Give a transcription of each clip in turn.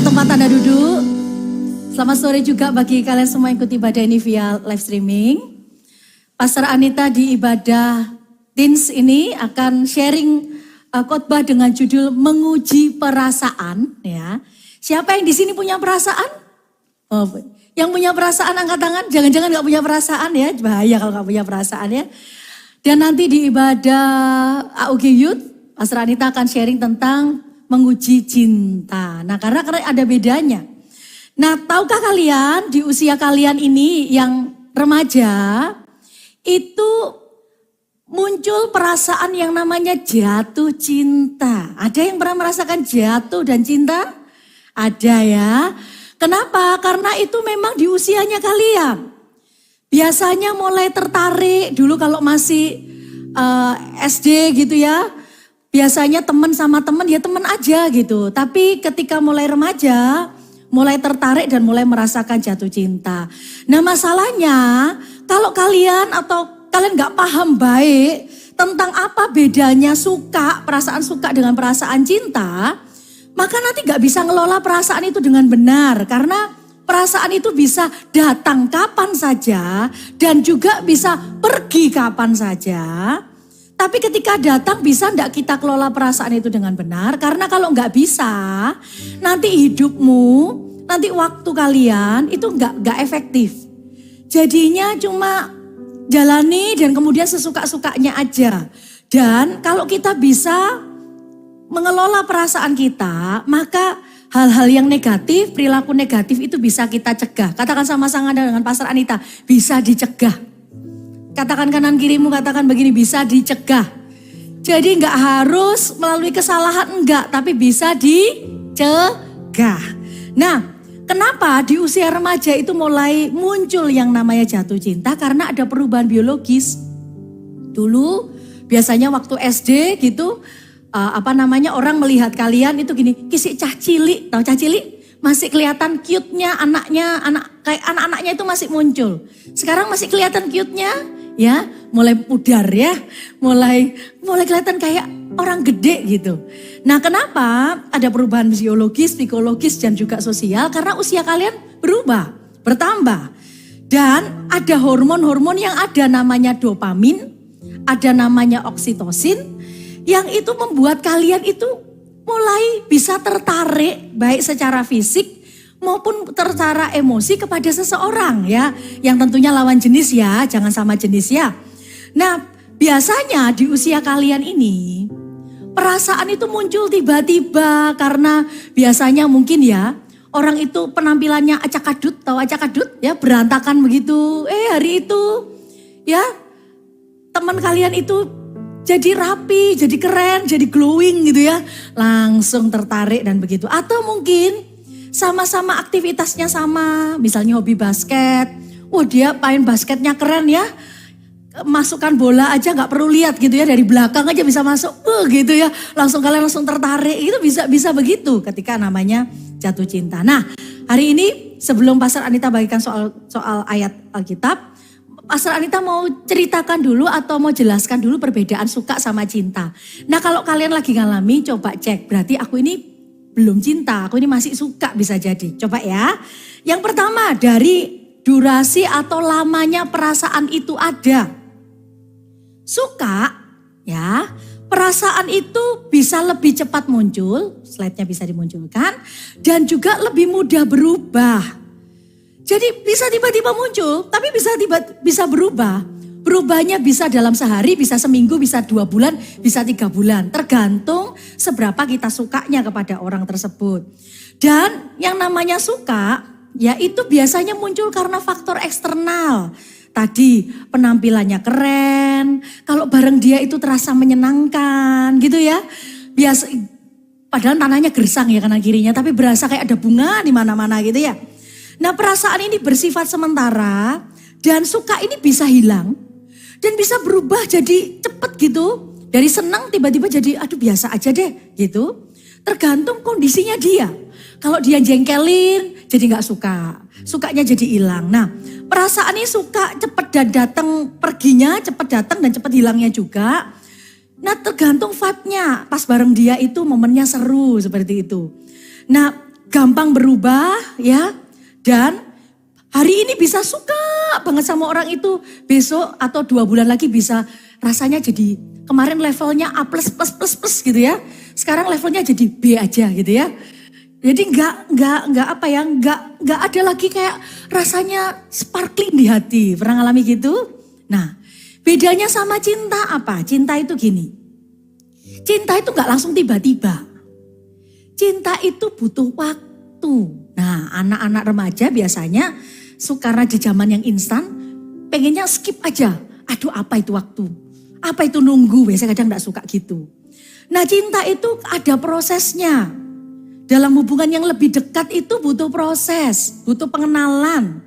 ke tempat Anda duduk. Selamat sore juga bagi kalian semua yang ikuti ibadah ini via live streaming. Pastor Anita di ibadah Teens ini akan sharing khotbah dengan judul menguji perasaan. Ya, siapa yang di sini punya perasaan? Oh, yang punya perasaan angkat tangan. Jangan-jangan nggak punya perasaan ya, bahaya kalau nggak punya perasaan ya. Dan nanti di ibadah AUG Youth, Pastor Anita akan sharing tentang menguji cinta. Nah, karena ada bedanya. Nah, tahukah kalian di usia kalian ini yang remaja itu muncul perasaan yang namanya jatuh cinta. Ada yang pernah merasakan jatuh dan cinta? Ada ya. Kenapa? Karena itu memang di usianya kalian. Biasanya mulai tertarik dulu kalau masih SD gitu ya. Biasanya teman sama teman ya teman aja gitu. Tapi ketika mulai remaja, mulai tertarik dan mulai merasakan jatuh cinta. Nah masalahnya kalau kalian atau kalian gak paham baik tentang apa bedanya suka, perasaan suka dengan perasaan cinta, maka nanti gak bisa ngelola perasaan itu dengan benar. Karena perasaan itu bisa datang kapan saja dan juga bisa pergi kapan saja. Tapi ketika datang bisa enggak kita kelola perasaan itu dengan benar? Karena kalau enggak bisa, nanti hidupmu, nanti waktu kalian itu enggak efektif. Jadinya cuma jalani dan kemudian sesuka-sukanya aja. Dan kalau kita bisa mengelola perasaan kita, maka hal-hal yang negatif, perilaku negatif itu bisa kita cegah. Katakan sama-sama dengan Pastor Anita, bisa dicegah. Katakan kanan kirimu, katakan begini, bisa dicegah. Jadi enggak harus melalui kesalahan, enggak, tapi bisa dicegah. Nah, kenapa di usia remaja itu mulai muncul yang namanya jatuh cinta? Karena ada perubahan biologis. Dulu biasanya waktu SD gitu, orang melihat kalian itu gini, kisik cah cilik, tahu cah cilik? Masih kelihatan cute-nya kayak anak-anaknya itu masih muncul. Sekarang masih kelihatan cute-nya, ya, mulai pudar ya, mulai kelihatan kayak orang gede gitu. Nah, kenapa ada perubahan biologis, psikologis dan juga sosial? Karena usia kalian berubah, bertambah. Dan ada hormon-hormon yang ada namanya dopamin, ada namanya oksitosin, yang itu membuat kalian itu mulai bisa tertarik baik secara fisik maupun secara emosi kepada seseorang ya. Yang tentunya lawan jenis ya, jangan sama jenis ya. Nah biasanya di usia kalian ini perasaan itu muncul tiba-tiba karena biasanya mungkin ya orang itu penampilannya acak-adut, tahu acak-adut ya, berantakan begitu. Hari itu ya teman kalian itu jadi rapi, jadi keren, jadi glowing gitu ya. Langsung tertarik dan begitu. Atau mungkin sama-sama aktivitasnya sama. Misalnya hobi basket. Wah dia main basketnya keren ya. Masukkan bola aja gak perlu lihat gitu ya. Dari belakang aja bisa masuk. Gitu ya. Kalian langsung tertarik. Itu bisa begitu ketika namanya jatuh cinta. Nah hari ini sebelum Pastor Anita bagikan soal ayat Alkitab. Pastor Anita mau ceritakan dulu atau mau jelaskan dulu perbedaan suka sama cinta. Nah kalau kalian lagi ngalami coba cek. Berarti aku ini belum cinta, aku ini masih suka bisa jadi. Coba ya. Yang pertama dari durasi atau lamanya perasaan itu ada. Suka ya, perasaan itu bisa lebih cepat muncul. Slide-nya bisa dimunculkan. Dan juga lebih mudah berubah. Jadi bisa tiba-tiba muncul, tapi bisa berubah. Berubahnya bisa dalam sehari, bisa seminggu, bisa 2 bulan, bisa 3 bulan. Tergantung seberapa kita sukanya kepada orang tersebut. Dan yang namanya suka, ya itu biasanya muncul karena faktor eksternal. Tadi penampilannya keren, kalau bareng dia itu terasa menyenangkan gitu ya. Padahal tanahnya gersang ya kanan kirinya, tapi berasa kayak ada bunga di mana-mana gitu ya. Nah perasaan ini bersifat sementara dan suka ini bisa hilang dan bisa berubah jadi cepet gitu. Dari senang tiba-tiba jadi aduh biasa aja deh gitu. Tergantung kondisinya dia. Kalau dia jengkelin jadi gak suka. Sukanya jadi hilang. Nah perasaan ini suka cepet dan datang perginya, cepet datang dan cepet hilangnya juga. Nah tergantung vibe-nya. Pas bareng dia itu momennya seru seperti itu. Nah gampang berubah ya. Dan hari ini bisa suka banget sama orang itu, besok atau 2 bulan lagi bisa rasanya jadi kemarin levelnya A plus gitu ya. Sekarang levelnya jadi B aja gitu ya. Jadi nggak ada lagi kayak rasanya sparkling di hati. Pernah ngalami gitu? Nah, bedanya sama cinta apa? Cinta itu gini. Cinta itu nggak langsung tiba-tiba. Cinta itu butuh waktu. Nah, anak-anak remaja biasanya karena di zaman yang instan, pengennya skip aja. Aduh, apa itu waktu? Apa itu nunggu? Biasanya kadang nggak suka gitu. Nah, cinta itu ada prosesnya. Dalam hubungan yang lebih dekat itu butuh proses, butuh pengenalan.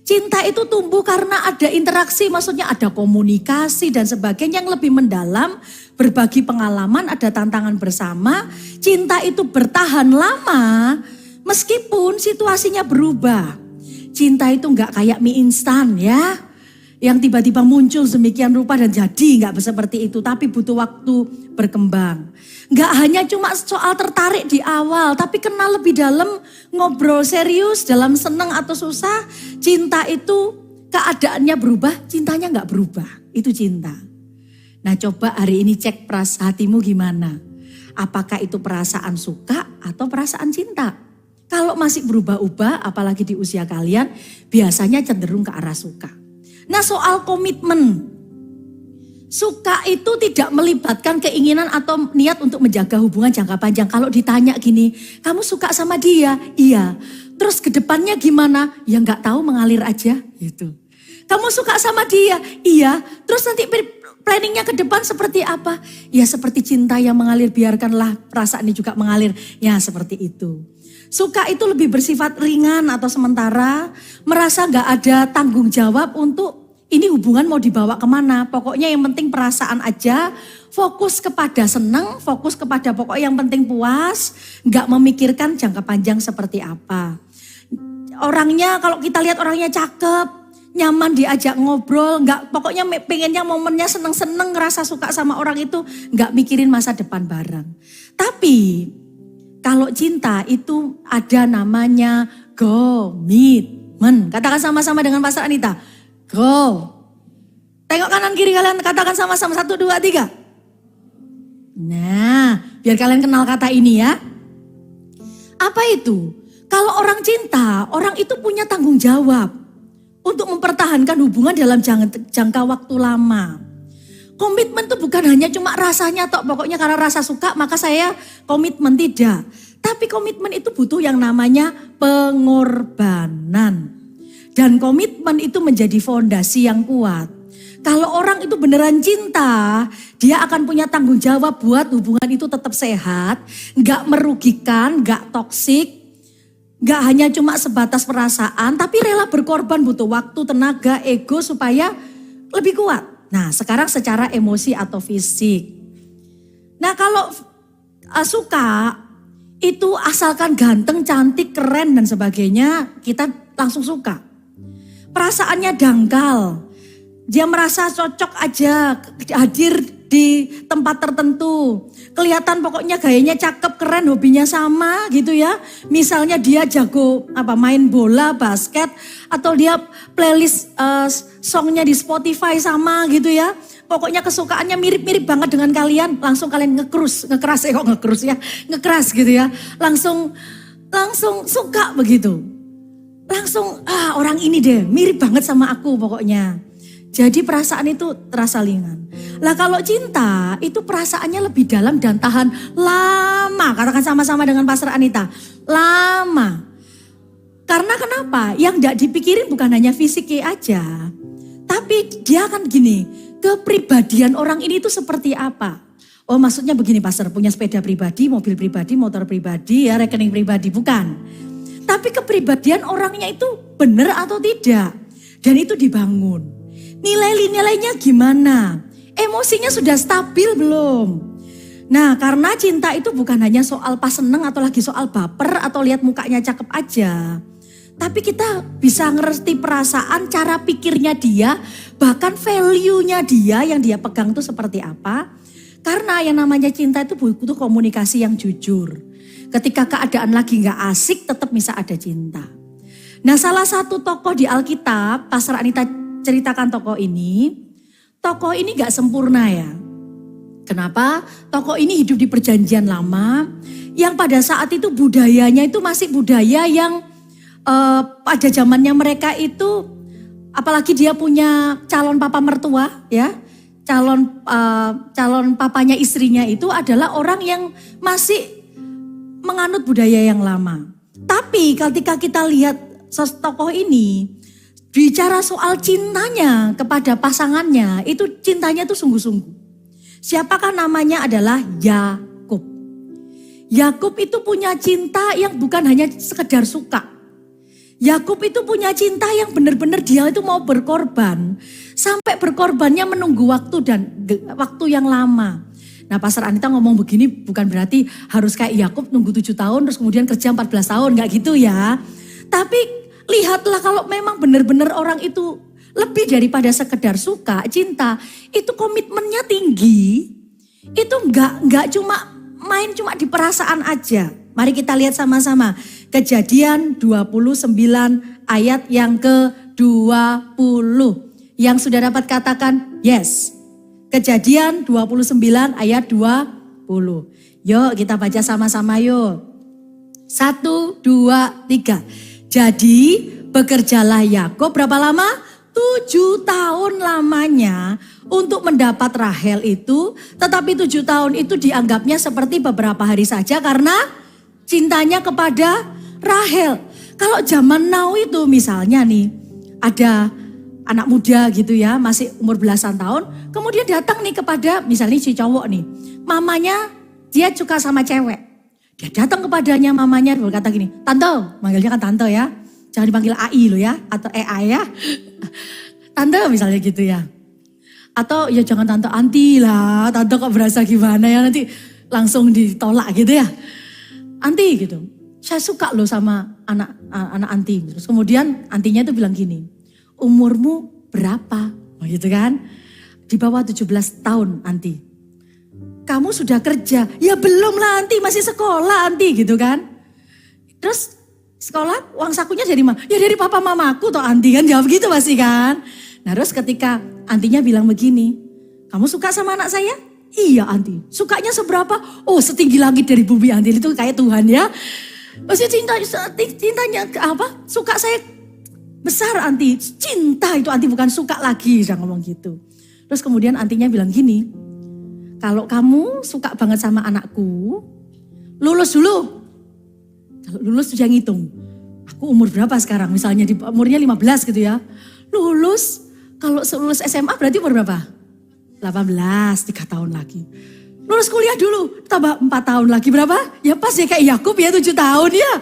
Cinta itu tumbuh karena ada interaksi, maksudnya ada komunikasi dan sebagainya yang lebih mendalam, berbagi pengalaman, ada tantangan bersama. Cinta itu bertahan lama meskipun situasinya berubah. Cinta itu nggak kayak mie instan ya, yang tiba-tiba muncul sedemikian rupa dan jadi nggak seperti itu, tapi butuh waktu berkembang. Nggak hanya cuma soal tertarik di awal, tapi kenal lebih dalam, ngobrol serius dalam senang atau susah. Cinta itu keadaannya berubah, cintanya nggak berubah. Itu cinta. Nah, coba hari ini cek hatimu gimana. Apakah itu perasaan suka atau perasaan cinta? Kalau masih berubah-ubah, apalagi di usia kalian, biasanya cenderung ke arah suka. Nah, soal komitmen. Suka itu tidak melibatkan keinginan atau niat untuk menjaga hubungan jangka panjang. Kalau ditanya gini, kamu suka sama dia? Iya. Terus ke depannya gimana? Ya nggak tahu, mengalir aja gitu. Kamu suka sama dia? Iya. Terus nanti planningnya ke depan seperti apa? Ya seperti cinta yang mengalir, biarkanlah perasaan ini juga mengalir. Ya seperti itu. Suka itu lebih bersifat ringan atau sementara. Merasa nggak ada tanggung jawab untuk ini hubungan mau dibawa kemana. Pokoknya yang penting perasaan aja. Fokus kepada senang, fokus kepada pokok yang penting puas. Nggak memikirkan jangka panjang seperti apa. Orangnya, kalau kita lihat orangnya cakep, nyaman diajak ngobrol. Pokoknya pengennya momennya seneng-seneng, ngerasa suka sama orang itu. Nggak mikirin masa depan bareng. Tapi kalau cinta itu ada namanya komitmen. Katakan sama-sama dengan Pastor Anita. Go. Tengok kanan kiri kalian, katakan sama-sama 1, 2, 3. Nah, biar kalian kenal kata ini ya. Apa itu? Kalau orang cinta, orang itu punya tanggung jawab untuk mempertahankan hubungan dalam jangka waktu lama. Komitmen itu bukan hanya cuma rasanya tok, pokoknya karena rasa suka maka saya komitmen, tidak. Tapi komitmen itu butuh yang namanya pengorbanan. Dan komitmen itu menjadi fondasi yang kuat. Kalau orang itu beneran cinta, dia akan punya tanggung jawab buat hubungan itu tetap sehat, gak merugikan, gak toksik, gak hanya cuma sebatas perasaan, tapi rela berkorban, butuh waktu, tenaga, ego supaya lebih kuat. Nah, sekarang secara emosi atau fisik. Nah, kalau suka itu asalkan ganteng, cantik, keren dan sebagainya, kita langsung suka. Perasaannya dangkal, dia merasa cocok aja hadir di tempat tertentu. Kelihatan pokoknya gayanya cakep, keren, hobinya sama gitu ya. Misalnya dia jago main bola, basket, atau dia playlist songnya di Spotify sama gitu ya. Pokoknya kesukaannya mirip-mirip banget dengan kalian, langsung kalian ngekeras gitu ya. Langsung suka begitu. Langsung orang ini deh mirip banget sama aku pokoknya. Jadi perasaan itu terasa ringan. Lah kalau cinta itu perasaannya lebih dalam dan tahan lama. Katakan sama-sama dengan Pastor Anita. Lama. Karena kenapa? Yang gak dipikirin bukan hanya fisiknya aja. Tapi dia akan gini, kepribadian orang ini tuh seperti apa? Oh maksudnya begini Pastor, punya sepeda pribadi, mobil pribadi, motor pribadi, ya rekening pribadi, bukan. Tapi kepribadian orangnya itu benar atau tidak. Dan itu dibangun. Nilai-nilainya gimana? Emosinya sudah stabil belum? Nah karena cinta itu bukan hanya soal pas seneng atau lagi soal baper atau lihat mukanya cakep aja. Tapi kita bisa ngerti perasaan, cara pikirnya dia, bahkan value-nya dia yang dia pegang itu seperti apa. Karena yang namanya cinta itu butuh komunikasi yang jujur. ketika keadaan lagi gak asik tetap bisa ada cinta. Nah salah satu tokoh di Alkitab, Pastor Anita ceritakan tokoh ini gak sempurna ya. Kenapa? Tokoh ini hidup di perjanjian lama yang pada saat itu budayanya itu masih budaya yang pada zamannya mereka itu, apalagi dia punya calon papa mertua ya, calon papanya istrinya itu adalah orang yang masih menganut budaya yang lama. Tapi ketika kita lihat tokoh ini bicara soal cintanya kepada pasangannya, itu cintanya itu sungguh-sungguh. Siapakah namanya? Adalah Yakub. Yakub itu punya cinta yang bukan hanya sekedar suka. Yakub itu punya cinta yang benar-benar dia itu mau berkorban. Sampai berkorbannya menunggu waktu dan waktu yang lama. Nah Pastor Anita ngomong begini bukan berarti harus kayak Yakub nunggu 7 tahun terus kemudian kerja 14 tahun. Gak gitu ya. Tapi lihatlah kalau memang benar-benar orang itu lebih daripada sekedar suka, cinta. Itu komitmennya tinggi. Itu enggak cuma main cuma di perasaan aja. Mari kita lihat sama-sama. Kejadian 29 ayat yang ke-20. Yang sudah dapat katakan yes. Kejadian 29 ayat 20. Yuk kita baca sama-sama yuk. 1, 2, 3. Jadi bekerjalah Yakub berapa lama? 7 tahun lamanya untuk mendapat Rahel itu. Tetapi 7 tahun itu dianggapnya seperti beberapa hari saja karena cintanya kepada Rahel. Kalau zaman now itu misalnya nih ada anak muda gitu ya, masih umur belasan tahun. Kemudian datang nih kepada misalnya si cowok nih. Mamanya dia suka sama cewek. Dia datang kepadanya mamanya berkata gini, Tante, manggilnya kan Tante ya. Jangan dipanggil AI loh ya, atau EA ya. Tante misalnya gitu ya. Atau ya jangan Tante Anti lah, Tante kok berasa gimana ya nanti langsung ditolak gitu ya. Anti gitu, saya suka loh sama anak Anti. Terus kemudian Antinya itu bilang gini, umurmu berapa? Oh gitu kan, di bawah 17 tahun Anti. Kamu sudah kerja? Ya belum lah Anti, masih sekolah Anti gitu kan. Terus sekolah uang sakunya dari mana? Ya dari papa mamaku toh Anti kan, jawab gitu pasti kan. Nah terus ketika Antinya bilang begini, kamu suka sama anak saya? Iya Anti. Sukanya seberapa? Oh setinggi langit dari bumi Anti, itu kayak Tuhan ya. Maksudnya cintanya apa? Suka saya besar Anti. Cinta itu Anti bukan suka lagi, saya ngomong gitu. Terus kemudian Antinya bilang gini, kalau kamu suka banget sama anakku, lulus dulu. Kalau lulus sudah ngitung. Aku umur berapa sekarang? Misalnya umurnya 15 gitu ya. Lulus, kalau lulus SMA berarti umur berapa? 18, 3 tahun lagi. Lulus kuliah dulu, tambah 4 tahun lagi berapa? Ya pas ya kayak Yakub ya 7 tahun ya.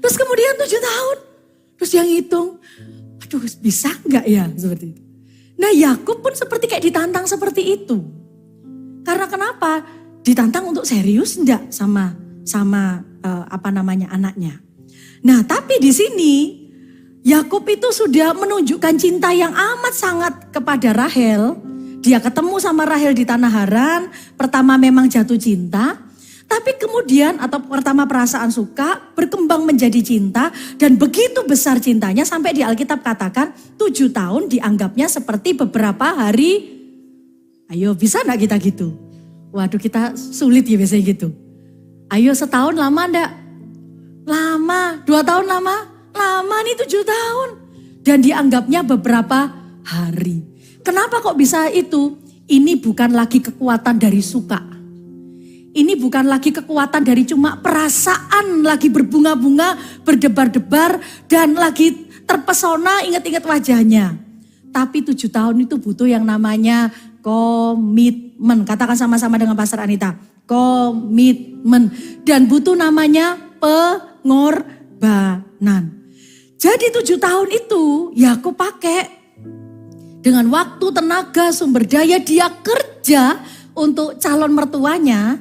Terus kemudian 7 tahun. Terus yang ngitung, aduh bisa enggak ya seperti itu. Nah Yakub pun seperti kayak ditantang seperti itu. Karena kenapa? Ditantang untuk serius enggak sama anaknya. Nah, tapi di sini Yakub itu sudah menunjukkan cinta yang amat sangat kepada Rahel. Dia ketemu sama Rahel di tanah Haran, pertama memang jatuh cinta, tapi kemudian atau pertama perasaan suka berkembang menjadi cinta dan begitu besar cintanya sampai di Alkitab katakan 7 tahun dianggapnya seperti beberapa hari. Ayo bisa enggak kita gitu? Waduh kita sulit ya biasanya gitu. Ayo setahun lama enggak? Lama. 2 tahun lama? Lama nih 7 tahun. Dan dianggapnya beberapa hari. Kenapa kok bisa itu? Ini bukan lagi kekuatan dari suka. Ini bukan lagi kekuatan dari cuma perasaan lagi berbunga-bunga, berdebar-debar dan lagi terpesona ingat-ingat wajahnya. Tapi 7 tahun itu butuh yang namanya komitmen. Katakan sama-sama dengan Pastor Anita. Komitmen. Dan butuh namanya pengorbanan. Jadi 7 tahun itu Yakub pakai dengan waktu, tenaga, sumber daya dia kerja untuk calon mertuanya.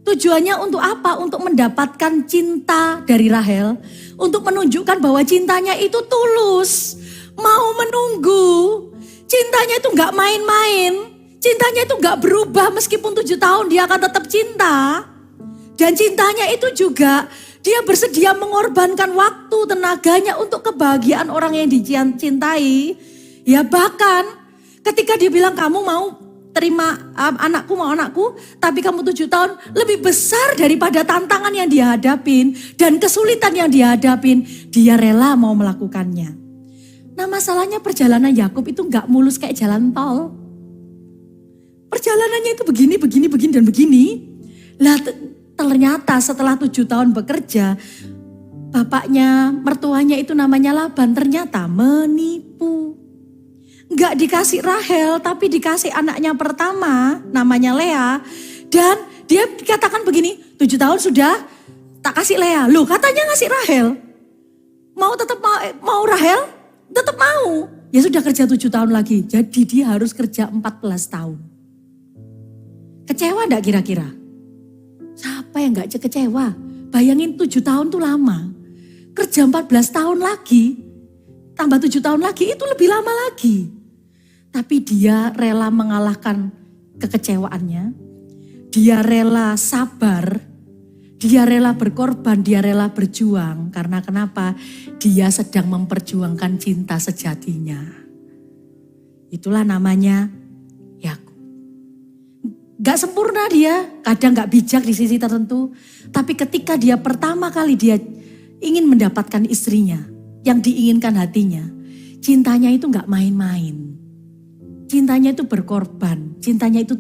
Tujuannya untuk apa? Untuk mendapatkan cinta dari Rahel. Untuk menunjukkan bahwa cintanya itu tulus. Mau menunggu. Cintanya itu gak main-main. Cintanya itu gak berubah meskipun 7 tahun dia akan tetap cinta. Dan cintanya itu juga dia bersedia mengorbankan waktu, tenaganya untuk kebahagiaan orang yang dicintai. Ya bahkan ketika dia bilang kamu mau terima anakku, tapi kamu 7 tahun lebih besar daripada tantangan yang dia hadapin dan kesulitan yang dia hadapin, dia rela mau melakukannya. Nah masalahnya perjalanan Yakub itu gak mulus kayak jalan tol. Perjalanannya itu begini dan begini. Lah ternyata setelah 7 tahun bekerja, bapaknya, mertuanya itu namanya Laban ternyata menipu. Gak dikasih Rahel tapi dikasih anaknya pertama namanya Lea. Dan dia dikatakan begini, 7 tahun sudah tak kasih Lea. Loh katanya ngasih Rahel. Mau Rahel? Tetap mau. Ya sudah kerja 7 tahun lagi. Jadi dia harus kerja 14 tahun. Kecewa enggak kira-kira? Siapa yang gak kecewa? Bayangin 7 tahun tuh lama. Kerja 14 tahun lagi. Tambah 7 tahun lagi itu lebih lama lagi. Tapi dia rela mengalahkan kekecewaannya. Dia rela sabar. Dia rela berkorban, dia rela berjuang. Karena kenapa? Dia sedang memperjuangkan cinta sejatinya. Itulah namanya Yakub. Gak sempurna dia, kadang gak bijak di sisi tertentu. Tapi ketika dia pertama kali dia ingin mendapatkan istrinya, yang diinginkan hatinya, cintanya itu gak main-main. Cintanya itu berkorban, cintanya itu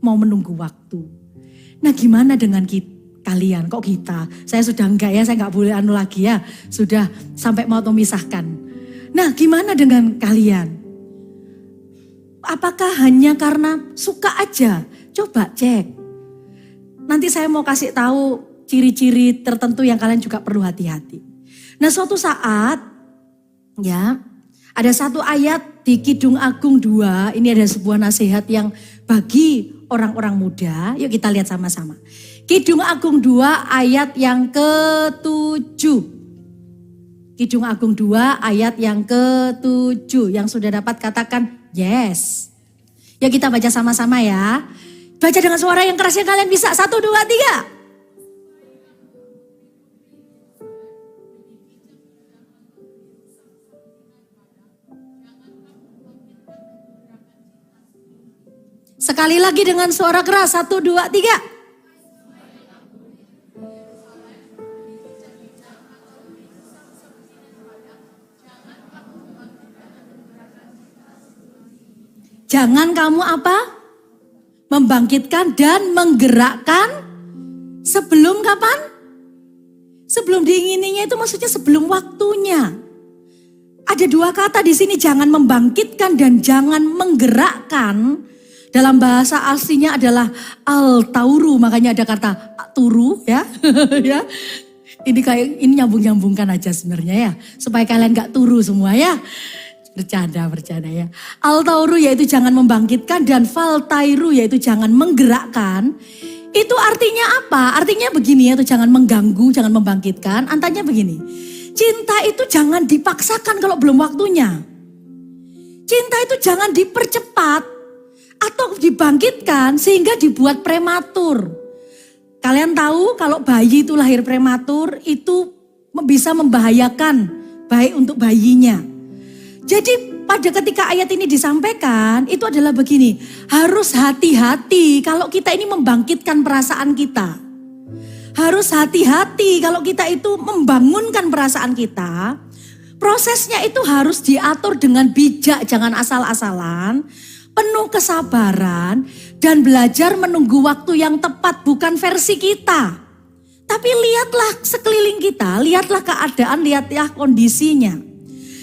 mau menunggu waktu. Nah gimana dengan kalian? Kok kita? Saya sudah enggak ya, saya enggak boleh lagi ya. Sudah sampai mau memisahkan. Nah gimana dengan kalian? Apakah hanya karena suka aja? Coba cek. Nanti saya mau kasih tahu ciri-ciri tertentu yang kalian juga perlu hati-hati. Nah suatu saat ya ada satu ayat di Kidung Agung 2, ini ada sebuah nasihat yang bagi orang-orang muda. Yuk kita lihat sama-sama. Kidung Agung 2 ayat yang ke-7. Kidung Agung 2 ayat yang ke-7. Yang sudah dapat katakan yes. Yuk kita baca sama-sama ya. Baca dengan suara yang keras yang kalian bisa. 1, 2, 3. Sekali lagi dengan suara keras, 1, 2, 3. Jangan kamu apa? Membangkitkan dan menggerakkan sebelum kapan? Sebelum diingininya itu maksudnya sebelum waktunya. Ada 2 kata di sini, jangan membangkitkan dan jangan menggerakkan. Dalam bahasa aslinya adalah al-tauru, makanya ada kata turu ya. Ya. Ini nyambung-nyambungkan aja sebenarnya ya, supaya kalian gak turu semua ya. Bercanda ya. Al-tauru yaitu jangan membangkitkan dan fal-tairu yaitu jangan menggerakkan. Itu artinya apa? Artinya begini, yaitu jangan mengganggu, jangan membangkitkan. Artinya begini, cinta itu jangan dipaksakan kalau belum waktunya. Cinta itu jangan dipercepat atau dibangkitkan sehingga dibuat prematur. Kalian tahu kalau bayi itu lahir prematur itu bisa membahayakan baik untuk bayinya. Jadi pada ketika ayat ini disampaikan itu adalah begini, harus hati-hati kalau kita ini membangkitkan perasaan kita. Harus hati-hati kalau kita itu membangunkan perasaan kita. Prosesnya itu harus diatur dengan bijak, jangan asal-asalan. Penuh kesabaran dan belajar menunggu waktu yang tepat, bukan versi kita. Tapi lihatlah sekeliling kita, lihatlah keadaan, lihatlah kondisinya.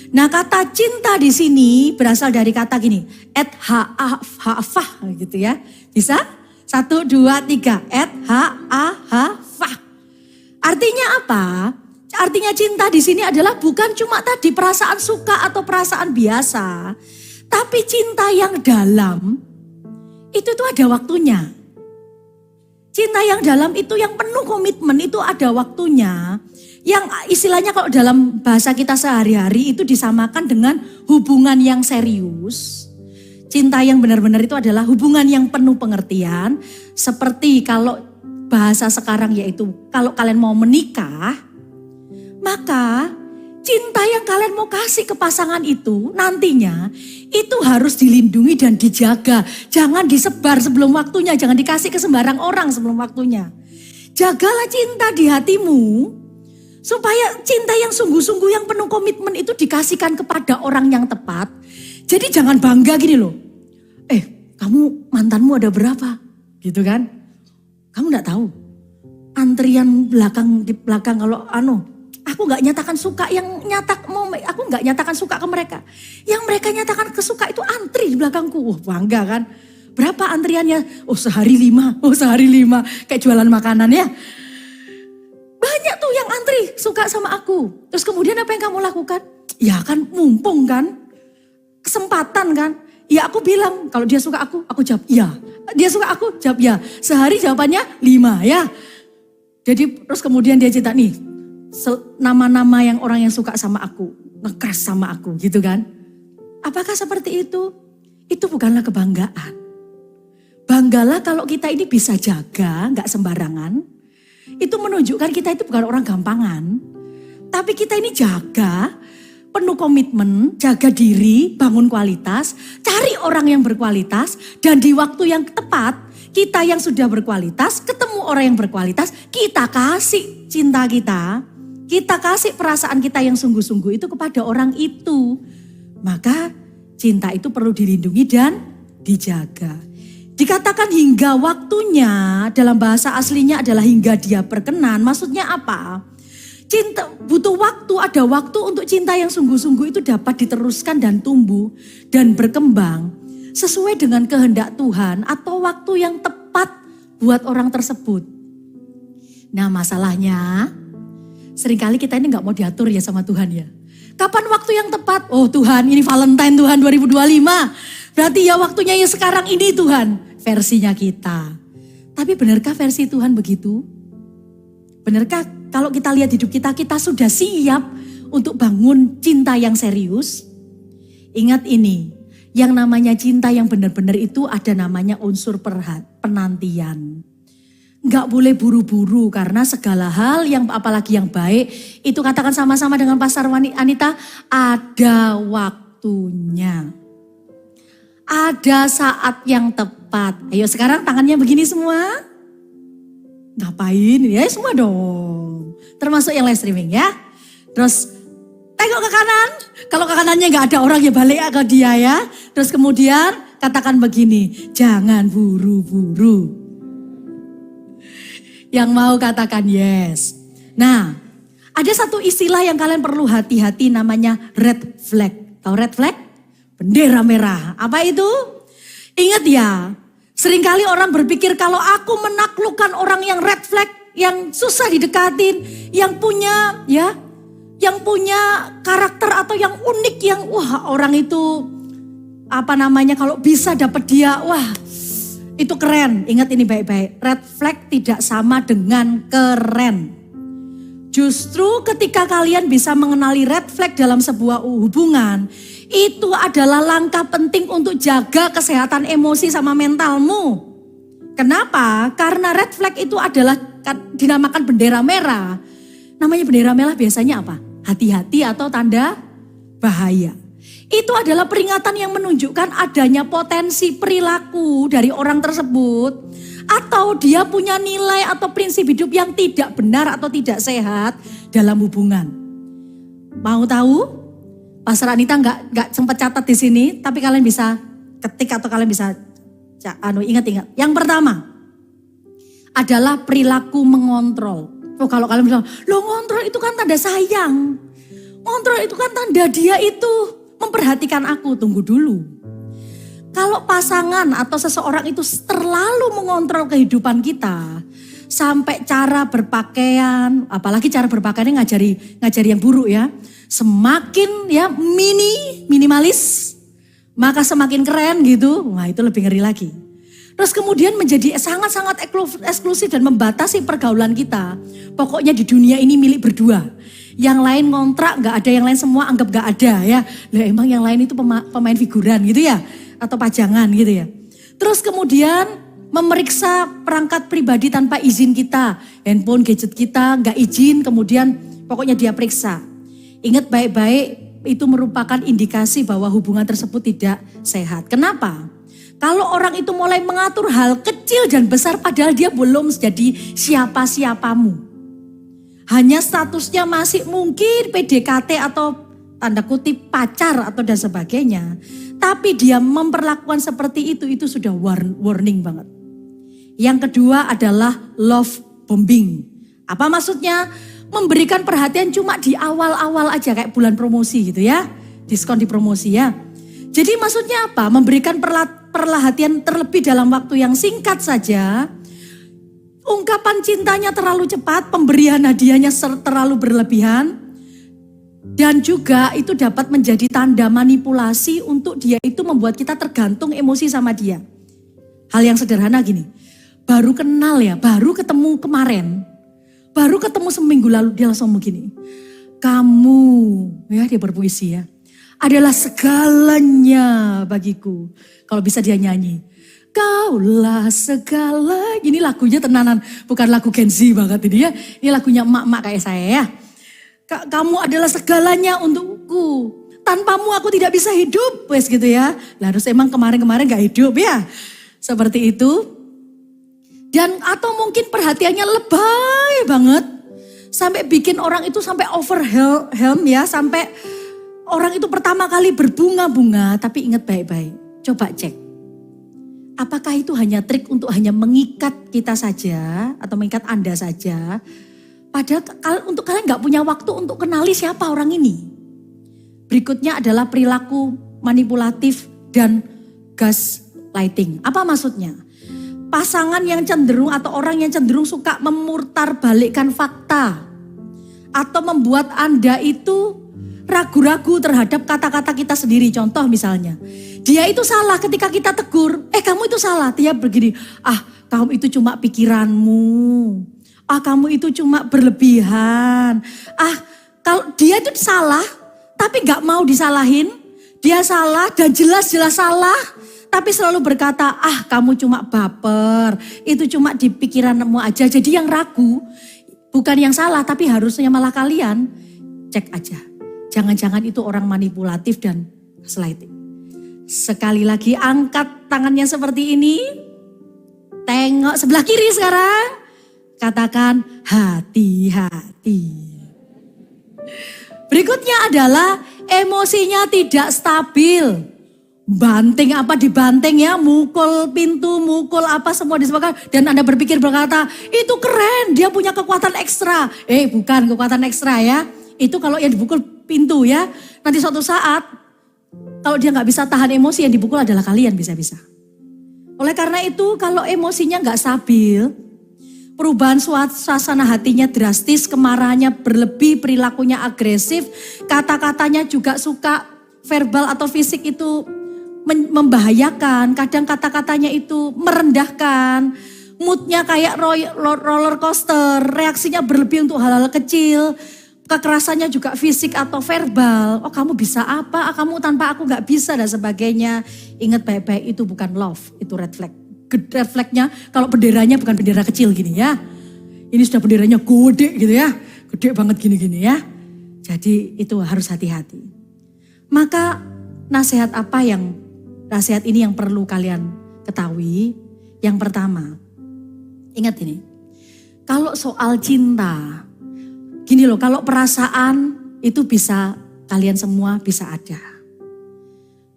Nah kata cinta di sini berasal dari kata gini, ha'afah gitu ya. Bisa? 1, 2, 3, ha'afah. Artinya apa? Artinya cinta di sini adalah bukan cuma tadi perasaan suka atau perasaan biasa. Tapi cinta yang dalam, itu tuh ada waktunya. Cinta yang dalam itu yang penuh komitmen itu ada waktunya. Yang istilahnya kalau dalam bahasa kita sehari-hari itu disamakan dengan hubungan yang serius. Cinta yang benar-benar itu adalah hubungan yang penuh pengertian. Seperti kalau bahasa sekarang yaitu kalau kalian mau menikah, maka cinta yang kalian mau kasih ke pasangan itu nantinya itu harus dilindungi dan dijaga. Jangan disebar sebelum waktunya, jangan dikasih ke sembarang orang sebelum waktunya. Jagalah cinta di hatimu supaya cinta yang sungguh-sungguh yang penuh komitmen itu dikasihkan kepada orang yang tepat. Jadi jangan bangga gini loh. Kamu mantanmu ada berapa? Gitu kan? Kamu enggak tahu. Antrian di belakang kalau aku nggak nyatakan suka aku nggak nyatakan suka ke mereka. Yang mereka nyatakan kesuka itu antri di belakangku. Wah, bangga kan? Berapa antriannya? Sehari 5. Sehari 5. Kayak jualan makanan ya. Banyak tuh yang antri suka sama aku. Terus kemudian apa yang kamu lakukan? Ya kan mumpung kan. Kesempatan kan. Ya aku bilang kalau dia suka aku jawab iya. Dia suka aku jawab iya. Sehari jawabannya 5 ya. Jadi terus kemudian dia cerita nih. Nama-nama yang orang yang suka sama aku, ngekeras sama aku gitu kan. Apakah seperti itu? Itu bukanlah kebanggaan. Banggalah kalau kita ini bisa jaga, gak sembarangan. Itu menunjukkan kita itu bukan orang gampangan. Tapi kita ini jaga, penuh komitmen, jaga diri, bangun kualitas, cari orang yang berkualitas. Dan di waktu yang tepat, kita yang sudah berkualitas, ketemu orang yang berkualitas, kita kasih cinta kita. Kita kasih perasaan kita yang sungguh-sungguh itu kepada orang itu. Maka cinta itu perlu dilindungi dan dijaga. Dikatakan hingga waktunya, dalam bahasa aslinya adalah hingga dia berkenan. Maksudnya apa? Cinta butuh waktu, ada waktu untuk cinta yang sungguh-sungguh itu dapat diteruskan dan tumbuh dan berkembang. Sesuai dengan kehendak Tuhan atau waktu yang tepat buat orang tersebut. Nah masalahnya, seringkali kita ini gak mau diatur ya sama Tuhan ya. Kapan waktu yang tepat? Oh Tuhan, ini Valentine Tuhan 2025. Berarti ya waktunya ya sekarang ini Tuhan. Versinya kita. Tapi benarkah versi Tuhan begitu? Benarkah kalau kita lihat hidup kita, kita sudah siap untuk bangun cinta yang serius? Ingat ini, yang namanya cinta yang benar-benar itu ada namanya unsur penantian. Enggak boleh buru-buru karena segala hal yang apalagi yang baik itu katakan sama-sama dengan Pastor Anita, ada waktunya. Ada saat yang tepat. Ayo sekarang tangannya begini semua. Ngapain? Ya semua dong. Termasuk yang live streaming ya. Terus tengok ke kanan. Kalau ke kanannya enggak ada orang ya balik ke dia ya. Terus kemudian katakan begini, jangan buru-buru. Yang mau katakan yes. Nah, ada satu istilah yang kalian perlu hati-hati namanya red flag. Tahu red flag? Bendera merah. Apa itu? Ingat ya, seringkali orang berpikir kalau aku menaklukkan orang yang red flag, yang susah didekatin, yang punya karakter atau yang unik, yang orang itu kalau bisa dapat dia, itu keren. Ingat ini baik-baik. Red flag tidak sama dengan keren. Justru ketika kalian bisa mengenali red flag dalam sebuah hubungan, itu adalah langkah penting untuk jaga kesehatan emosi sama mentalmu. Kenapa? Karena red flag itu adalah dinamakan bendera merah. Namanya bendera merah biasanya apa? Hati-hati atau tanda bahaya. Itu adalah peringatan yang menunjukkan adanya potensi perilaku dari orang tersebut. Atau dia punya nilai atau prinsip hidup yang tidak benar atau tidak sehat dalam hubungan. Mau tahu? Pastor Anita nggak sempat catat di sini, tapi kalian bisa ketik atau kalian bisa ingat-ingat. Yang pertama adalah perilaku mengontrol. Kalau kalian bilang, ngontrol itu kan tanda sayang. Ngontrol itu kan tanda dia itu memperhatikan aku. Tunggu dulu. Kalau pasangan atau seseorang itu terlalu mengontrol kehidupan kita, sampai cara berpakaian, apalagi cara berpakaiannya ngajari yang buruk ya. Semakin minimalis, maka semakin keren gitu. Wah itu lebih ngeri lagi. Terus kemudian menjadi sangat-sangat eksklusif dan membatasi pergaulan kita. Pokoknya di dunia ini milik berdua. Yang lain ngontrak, gak ada, yang lain semua anggap gak ada ya. Lah emang yang lain itu pemain figuran gitu ya. Atau pajangan gitu ya. Terus kemudian memeriksa perangkat pribadi tanpa izin kita. Handphone, gadget kita nggak izin, kemudian pokoknya dia periksa. Ingat baik-baik, itu merupakan indikasi bahwa hubungan tersebut tidak sehat. Kenapa? Kalau orang itu mulai mengatur hal kecil dan besar padahal dia belum jadi siapa-siapamu. Hanya statusnya masih mungkin PDKT atau tanda kutip pacar atau dan sebagainya. Tapi dia memperlakukan seperti itu sudah warning banget. Yang kedua adalah love bombing. Apa maksudnya? Memberikan perhatian cuma di awal-awal aja kayak bulan promosi gitu ya. Diskon di promosi ya. Jadi maksudnya apa? Memberikan perhatian terlebih dalam waktu yang singkat saja. Ungkapan cintanya terlalu cepat, pemberian hadiahnya terlalu berlebihan. Dan juga itu dapat menjadi tanda manipulasi untuk dia itu membuat kita tergantung emosi sama dia. Hal yang sederhana gini, baru kenal ya, baru ketemu kemarin. Baru ketemu seminggu lalu dia langsung begini. Kamu, ya dia berpuisi ya, adalah segalanya bagiku. Kalau bisa dia nyanyi. Kaulah segala, ini lagunya tenanan, bukan lagu Gen Z banget ini ya. Ini lagunya emak-emak kayak saya ya. Kamu adalah segalanya untukku. Tanpamu aku tidak bisa hidup, wes gitu ya. Lah harus emang kemarin-kemarin gak hidup ya. Seperti itu. Dan atau mungkin perhatiannya lebay banget. Sampai bikin orang itu sampai overwhelm ya. Sampai orang itu pertama kali berbunga-bunga. Tapi ingat baik-baik. Coba cek. Apakah itu hanya trik untuk hanya mengikat kita saja. Atau mengikat Anda saja. Padahal untuk kalian gak punya waktu untuk kenali siapa orang ini. Berikutnya adalah perilaku manipulatif dan gaslighting. Apa maksudnya? Pasangan yang cenderung atau orang yang cenderung suka memutarbalikkan fakta. Atau membuat Anda itu ragu-ragu terhadap kata-kata kita sendiri. Contoh misalnya, dia itu salah ketika kita tegur. Kamu itu salah. Dia begini, kamu itu cuma pikiranmu. Kamu itu cuma berlebihan. Kalau dia itu salah, tapi gak mau disalahin. Dia salah dan jelas-jelas salah. Tapi selalu berkata, kamu cuma baper. Itu cuma di pikiranmu aja. Jadi yang ragu, bukan yang salah, tapi harusnya malah kalian. Cek aja. Jangan-jangan itu orang manipulatif dan gaslighting. Sekali lagi angkat tangannya seperti ini. Tengok sebelah kiri sekarang. Katakan hati-hati. Berikutnya adalah emosinya tidak stabil. Banting apa dibanting ya, mukul pintu, mukul apa semua disebabkan. Dan Anda berkata, itu keren, dia punya kekuatan ekstra. Bukan kekuatan ekstra ya. Itu kalau yang dipukul pintu ya. Nanti suatu saat, kalau dia gak bisa tahan emosi, yang dipukul adalah kalian bisa-bisa. Oleh karena itu, kalau emosinya gak stabil, perubahan suasana hatinya drastis, kemarahannya berlebih, perilakunya agresif, kata-katanya juga suka verbal atau fisik itu membahayakan, kadang kata-katanya itu merendahkan, moodnya kayak roller coaster, reaksinya berlebih untuk hal-hal kecil, kekerasannya juga fisik atau verbal. Kamu bisa apa? Kamu tanpa aku gak bisa dan sebagainya. Ingat baik-baik, itu bukan love, itu red flag. Red flagnya kalau benderanya bukan bendera kecil gini ya. Ini sudah benderanya gede gitu ya. Gede banget gini-gini ya. Jadi itu harus hati-hati. Maka nasihat ini yang perlu kalian ketahui. Yang pertama, ingat ini. Kalau soal cinta, gini loh, kalau perasaan itu bisa kalian semua bisa ada.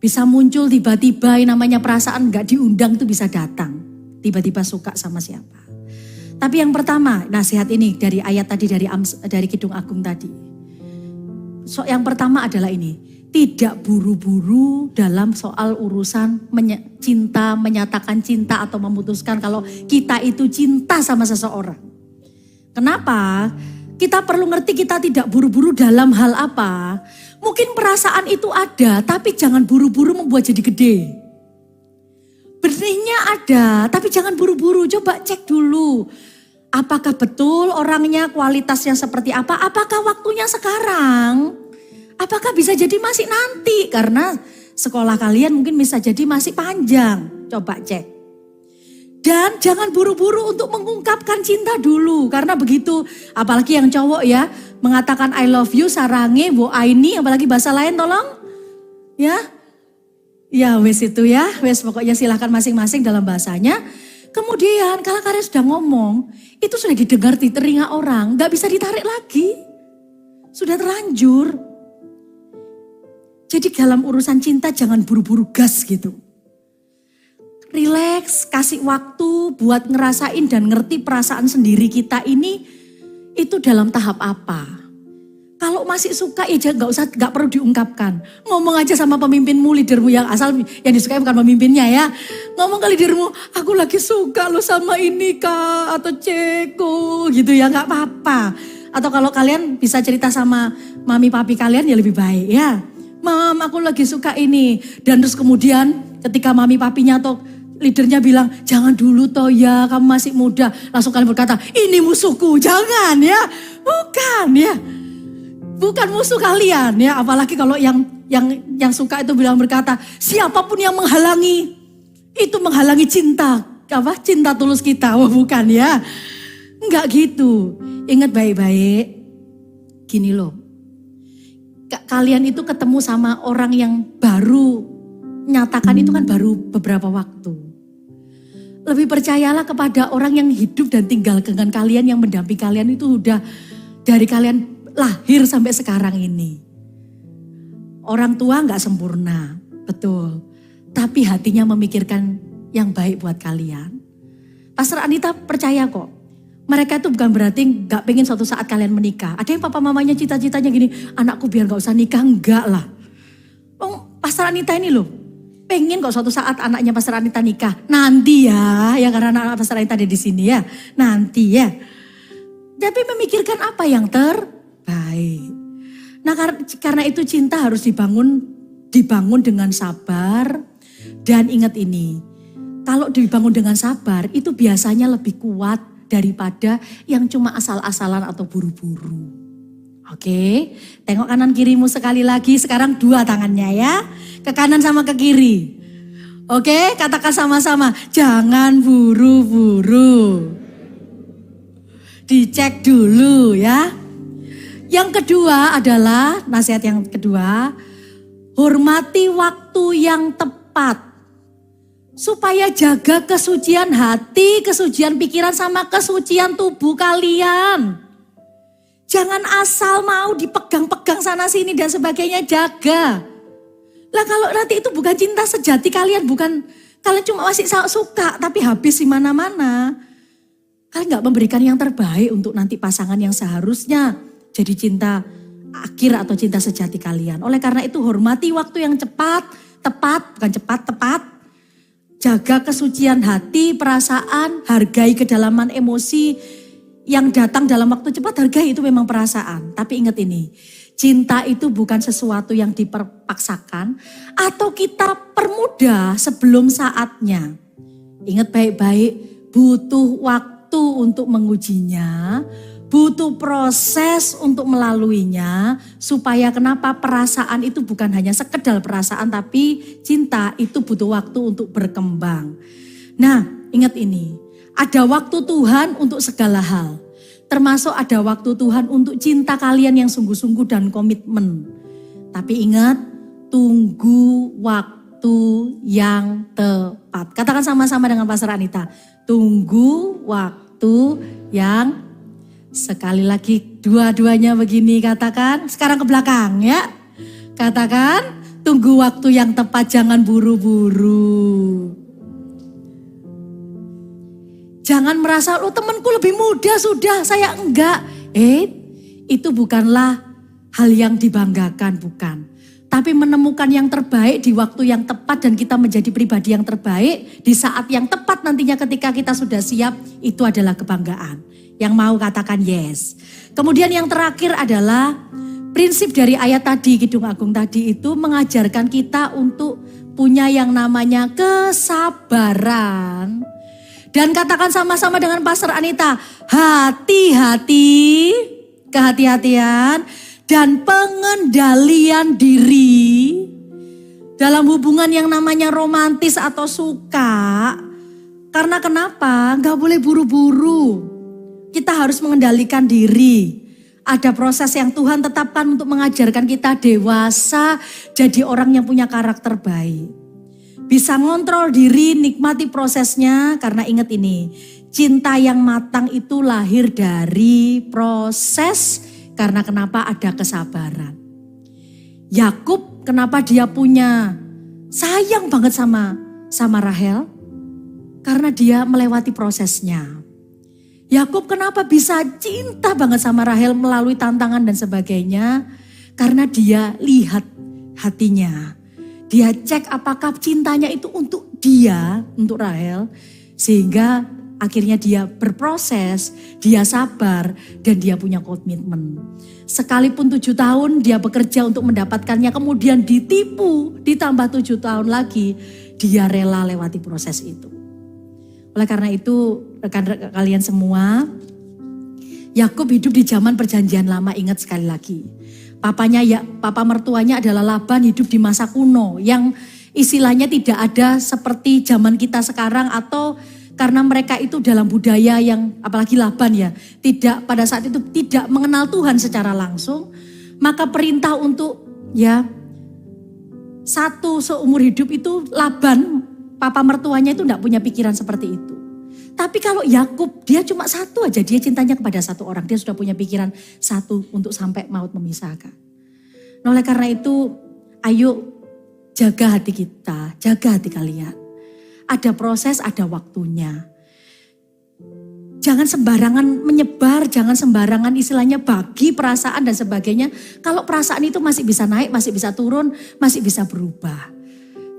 Bisa muncul tiba-tiba yang namanya perasaan gak diundang itu bisa datang. Tiba-tiba suka sama siapa. Tapi yang pertama, nasihat ini dari ayat tadi dari Kidung Agung tadi. Yang pertama adalah ini. Tidak buru-buru dalam soal urusan cinta, menyatakan cinta atau memutuskan kalau kita itu cinta sama seseorang. Kenapa? Kita perlu ngerti kita tidak buru-buru dalam hal apa. Mungkin perasaan itu ada, tapi jangan buru-buru membuat jadi gede. Benihnya ada, tapi jangan buru-buru. Coba cek dulu. Apakah betul orangnya, kualitasnya seperti apa? Apakah waktunya sekarang? Apakah bisa jadi masih nanti? Karena sekolah kalian mungkin bisa jadi masih panjang. Coba cek. Dan jangan buru-buru untuk mengungkapkan cinta dulu. Karena begitu, apalagi yang cowok ya, mengatakan I love you, sarange, bo aini, apalagi bahasa lain tolong. Ya, ya wes itu ya, wes pokoknya silahkan masing-masing dalam bahasanya. Kemudian kalau kalian sudah ngomong, itu sudah didengar di telinga orang, gak bisa ditarik lagi. Sudah terlanjur. Jadi dalam urusan cinta jangan buru-buru gas gitu. Relax, kasih waktu buat ngerasain dan ngerti perasaan sendiri kita ini itu dalam tahap apa. Kalau masih suka ya gak perlu diungkapkan. Ngomong aja sama pemimpinmu, leadermu yang asal yang disukai bukan pemimpinnya ya. Ngomong ke leadermu, aku lagi suka lo sama ini kak atau ceko gitu ya, gak apa-apa. Atau kalau kalian bisa cerita sama mami papi kalian ya lebih baik ya. Mam aku lagi suka ini. Dan terus kemudian ketika mami papinya atau leadernya bilang, jangan dulu toh ya, kamu masih muda. Langsung kalian berkata, ini musuhku, jangan ya. Bukan ya. Bukan musuh kalian ya, apalagi kalau yang suka itu bilang berkata, siapapun yang menghalangi, itu menghalangi cinta. Apa? Cinta tulus kita. Wah bukan ya. Enggak gitu. Ingat baik-baik. Gini loh. Kalian itu ketemu sama orang yang baru nyatakan itu kan baru beberapa waktu. Lebih percayalah kepada orang yang hidup dan tinggal dengan kalian, yang mendampingi kalian itu udah dari kalian lahir sampai sekarang ini. Orang tua gak sempurna, betul. Tapi hatinya memikirkan yang baik buat kalian. Pastor Anita percaya kok. Mereka itu bukan berarti gak pengen suatu saat kalian menikah. Ada yang papa mamanya cita-citanya gini, anakku biar gak usah nikah, enggak lah. Pastor Anita ini loh, pengen kok suatu saat anaknya Pastor Anita nikah. Nanti ya karena anak Pastor Anita ada di sini ya, nanti ya. Tapi memikirkan apa yang terbaik. Nah karena itu cinta harus dibangun dengan sabar. Dan ingat ini, kalau dibangun dengan sabar itu biasanya lebih kuat daripada yang cuma asal-asalan atau buru-buru. Oke, tengok kanan kirimu sekali lagi, sekarang dua tangannya ya. Ke kanan sama ke kiri. Oke, katakan sama-sama, jangan buru-buru. Dicek dulu ya. Yang kedua adalah, nasihat yang kedua, hormati waktu yang tepat. Supaya jaga kesucian hati, kesucian pikiran sama kesucian tubuh kalian. Jangan asal mau dipegang-pegang sana sini dan sebagainya, jaga. Lah kalau nanti itu bukan cinta sejati kalian, kalian cuma masih suka tapi habis di mana-mana. Kalian gak memberikan yang terbaik untuk nanti pasangan yang seharusnya jadi cinta akhir atau cinta sejati kalian. Oleh karena itu hormati waktu yang tepat. Jaga kesucian hati, perasaan, hargai kedalaman emosi yang datang dalam waktu cepat, hargai itu memang perasaan. Tapi ingat ini, cinta itu bukan sesuatu yang diperpaksakan atau kita permudah sebelum saatnya. Ingat baik-baik, butuh waktu untuk mengujinya, butuh proses untuk melaluinya, supaya kenapa perasaan itu bukan hanya sekedar perasaan, tapi cinta itu butuh waktu untuk berkembang. Nah, ingat ini, ada waktu Tuhan untuk segala hal. Termasuk ada waktu Tuhan untuk cinta kalian yang sungguh-sungguh dan komitmen. Tapi ingat, tunggu waktu yang tepat. Katakan sama-sama dengan Pastor Anita, tunggu waktu yang sekali lagi dua-duanya begini katakan, sekarang ke belakang ya. Katakan, tunggu waktu yang tepat, jangan buru-buru. Jangan merasa, lo temanku lebih muda sudah, saya enggak. Itu bukanlah hal yang dibanggakan, bukan. Tapi menemukan yang terbaik di waktu yang tepat dan kita menjadi pribadi yang terbaik di saat yang tepat nantinya ketika kita sudah siap, itu adalah kebanggaan. Yang mau katakan yes. Kemudian yang terakhir adalah prinsip dari ayat tadi, Kidung Agung tadi itu mengajarkan kita untuk punya yang namanya kesabaran. Dan katakan sama-sama dengan Pastor Anita, hati-hati, kehati-hatian dan pengendalian diri dalam hubungan yang namanya romantis atau suka. Karena kenapa? Gak boleh buru-buru. Kita harus mengendalikan diri. Ada proses yang Tuhan tetapkan untuk mengajarkan kita dewasa, jadi orang yang punya karakter baik. Bisa ngontrol diri, nikmati prosesnya, karena ingat ini, cinta yang matang itu lahir dari proses, karena kenapa ada kesabaran. Yakub kenapa dia punya sayang banget sama Rahel? Karena dia melewati prosesnya. Yakub kenapa bisa cinta banget sama Rahel melalui tantangan dan sebagainya? Karena dia lihat hatinya. Dia cek apakah cintanya itu untuk dia, untuk Rahel. Sehingga akhirnya dia berproses, dia sabar, dan dia punya komitmen. Sekalipun 7 tahun dia bekerja untuk mendapatkannya, kemudian ditipu, ditambah 7 tahun lagi, dia rela lewati proses itu. Oleh karena itu, rekan-rekan kalian semua, Yakub hidup di zaman perjanjian lama, ingat sekali lagi. Papa mertuanya adalah Laban, hidup di masa kuno yang istilahnya tidak ada seperti zaman kita sekarang, atau karena mereka itu dalam budaya yang, apalagi Laban ya, tidak pada saat itu tidak mengenal Tuhan secara langsung, maka perintah untuk satu seumur hidup itu Laban, papa mertuanya itu tidak punya pikiran seperti itu. Tapi kalau Yakub, dia cuma satu aja, dia cintanya kepada satu orang, dia sudah punya pikiran satu untuk sampai maut memisahkan. Nah, oleh karena itu, ayo jaga hati kita, jaga hati kalian. Ada proses, ada waktunya. Jangan sembarangan menyebar, jangan sembarangan istilahnya bagi perasaan dan sebagainya. Kalau perasaan itu masih bisa naik, masih bisa turun, masih bisa berubah.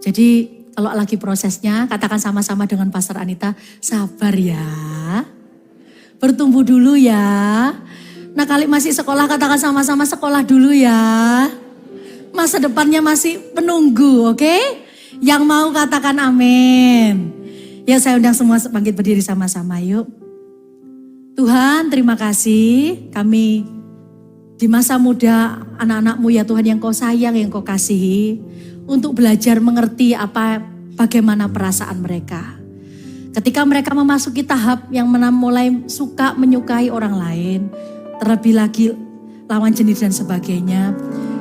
Jadi kalau lagi prosesnya, katakan sama-sama dengan Pastor Anita, sabar ya. Bertumbuh dulu ya. Nah, kali masih sekolah, katakan sama-sama sekolah dulu ya. Masa depannya masih menunggu, oke? Yang mau katakan amin. Ya, saya undang semua bangkit berdiri sama-sama, yuk. Tuhan, terima kasih kami di masa muda anak-anak-Mu ya Tuhan, yang Kau sayang, yang Kau kasihi. Untuk belajar mengerti bagaimana perasaan mereka. Ketika mereka memasuki tahap yang mulai suka menyukai orang lain, terlebih lagi lawan jenis dan sebagainya.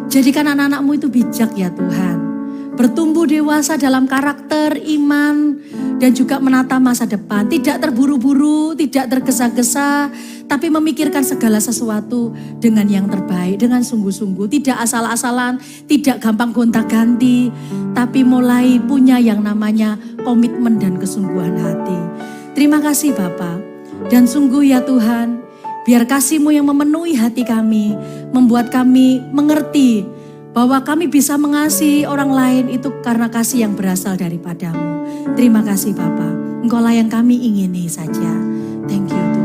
Jadikan anak-anak-Mu itu bijak ya Tuhan. Bertumbuh dewasa dalam karakter, iman, dan juga menata masa depan. Tidak terburu-buru, tidak tergesa-gesa, tapi memikirkan segala sesuatu dengan yang terbaik, dengan sungguh-sungguh. Tidak asal-asalan, tidak gampang gonta-ganti, tapi mulai punya yang namanya komitmen dan kesungguhan hati. Terima kasih Bapa, dan sungguh ya Tuhan, biar kasih-Mu yang memenuhi hati kami, membuat kami mengerti bahwa kami bisa mengasihi orang lain itu karena kasih yang berasal daripada-Mu. Terima kasih Bapa, Engkaulah yang kami ingini saja. Thank you Tuhan.